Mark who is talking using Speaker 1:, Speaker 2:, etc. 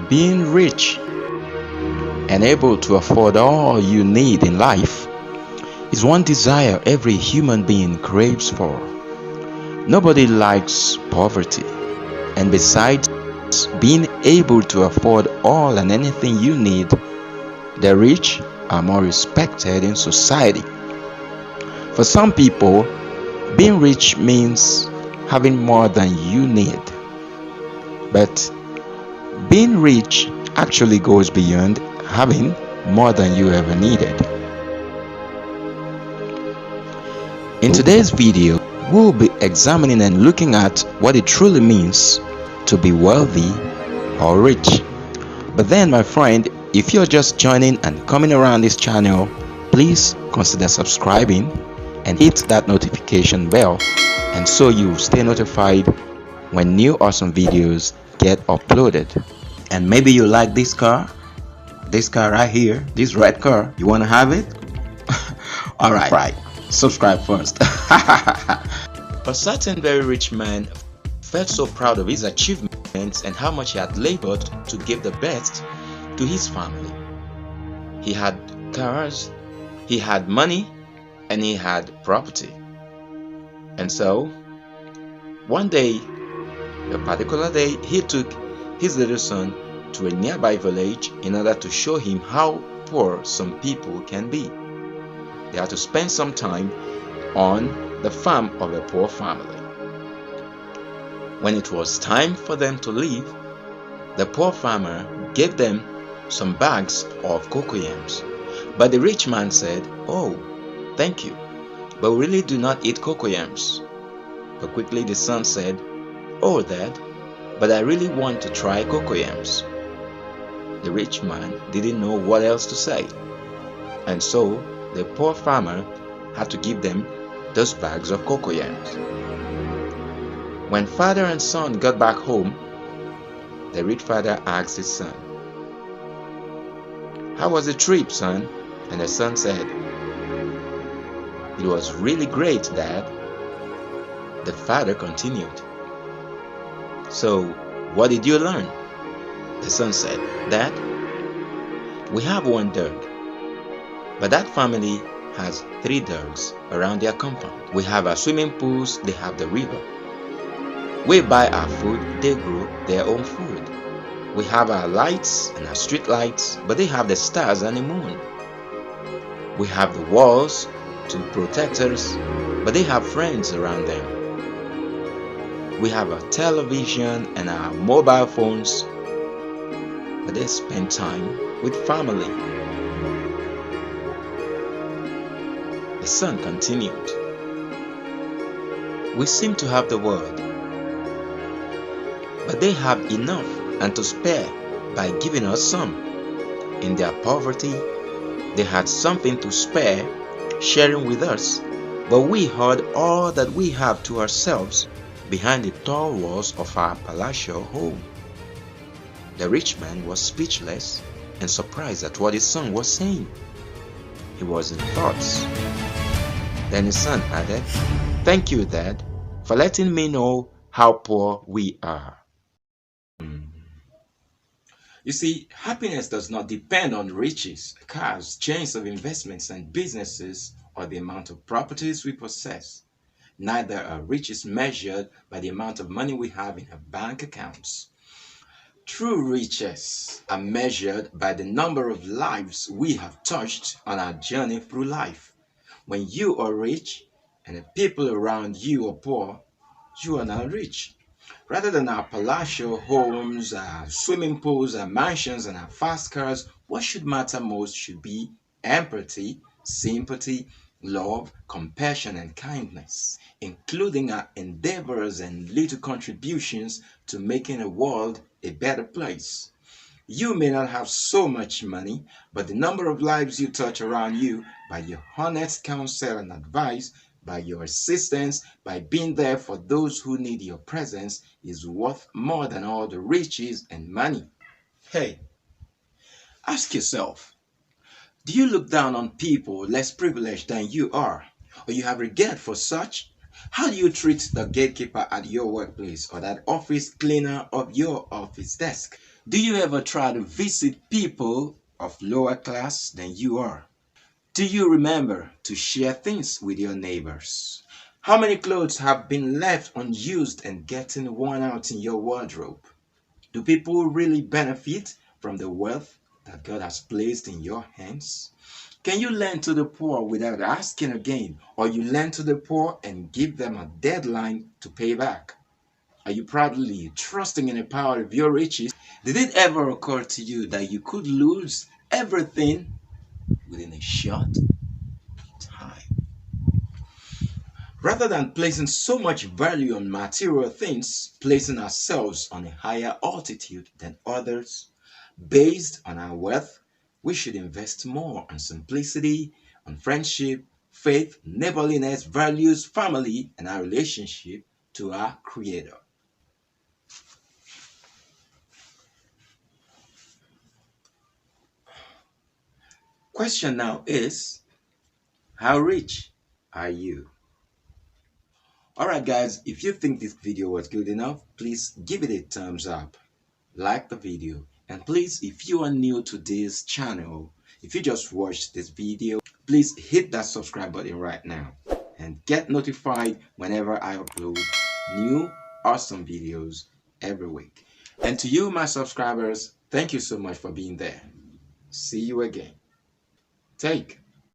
Speaker 1: Being rich and able to afford all you need in life is one desire every human being craves for. Nobody likes poverty, and besides being able to afford all and anything you need, the rich are more respected in society. For some people, being rich means having more than you need. But being rich actually goes beyond having more than you ever needed. In today's video, we'll be examining and looking at what it truly means to be wealthy or rich. But then, my friend, if you're just joining and coming around this channel, please consider subscribing and hit that notification bell, and so you stay notified when new awesome videos get uploaded. And maybe you like this car right here, this red car. You want to have it? All right, subscribe first. A certain very rich man felt so proud of his achievements and how much he had labored to give the best to his family. He had cars, he had money, and he had property. And so, one day, a particular day, he took his little son to a nearby village in order to show him how poor some people can be. They had to spend some time on the farm of a poor family. When it was time for them to leave, the poor farmer gave them some bags of cocoyams. But the rich man said, "Oh, thank you, but we really do not eat cocoyams." But quickly the son said, "Oh, Dad, but I really want to try cocoyams." The rich man didn't know what else to say, and so the poor farmer had to give them those bags of cocoyams. When father and son got back home, the rich father asked his son, "How was the trip, son?" And the son said, "It was really great, Dad." The father continued, "So, what did you learn?" The son said, "Dad, we have one dog, but that family has 3 dogs around their compound. We have our swimming pools, they have the river. We buy our food, they grow their own food. We have our lights and our street lights, but they have the stars and the moon. We have the walls to protect us, but they have friends around them. We have our television and our mobile phones, but they spend time with family." The son continued, "We seem to have the world, but they have enough and to spare by giving us some. In their poverty, they had something to spare, sharing with us, but we hoard all that we have to ourselves behind the tall walls of our palatial home." The rich man was speechless and surprised at what his son was saying. He was in thoughts. Then his son added, "Thank you, Dad, for letting me know how poor we are." You see, happiness does not depend on riches, cars, chains of investments and businesses, or the amount of properties we possess. Neither are riches measured by the amount of money we have in our bank accounts. True riches are measured by the number of lives we have touched on our journey through life. When you are rich and the people around you are poor, you are not rich. Rather than our palatial homes, our swimming pools, our mansions, and our fast cars, what should matter most should be empathy, sympathy, love, compassion, and kindness, including our endeavors and little contributions to making the world a better place. You may not have so much money, but the number of lives you touch around you by your honest counsel and advice, by your assistance, by being there for those who need your presence is worth more than all the riches and money. Hey, ask yourself, do you look down on people less privileged than you are? Or you have regard for such? How do you treat the gatekeeper at your workplace or that office cleaner of your office desk? Do you ever try to visit people of lower class than you are? Do you remember to share things with your neighbors? How many clothes have been left unused and getting worn out in your wardrobe? Do people really benefit from the wealth that God has placed in your hands? Can you lend to the poor without asking again, or you lend to the poor and give them a deadline to pay back? Are you proudly trusting in the power of your riches? Did it ever occur to you that you could lose everything within a short time? Rather than placing so much value on material things, placing ourselves on a higher altitude than others, based on our wealth, we should invest more on simplicity, on friendship, faith, neighborliness, values, family, and our relationship to our Creator. Question now is, how rich are you? Alright guys, if you think this video was good enough, please give it a thumbs up, like the video, and please, if you are new to this channel, if you just watched this video, please hit that subscribe button right now and get notified whenever I upload new awesome videos every week. And to you, my subscribers, thank you so much for being there. See you again. Take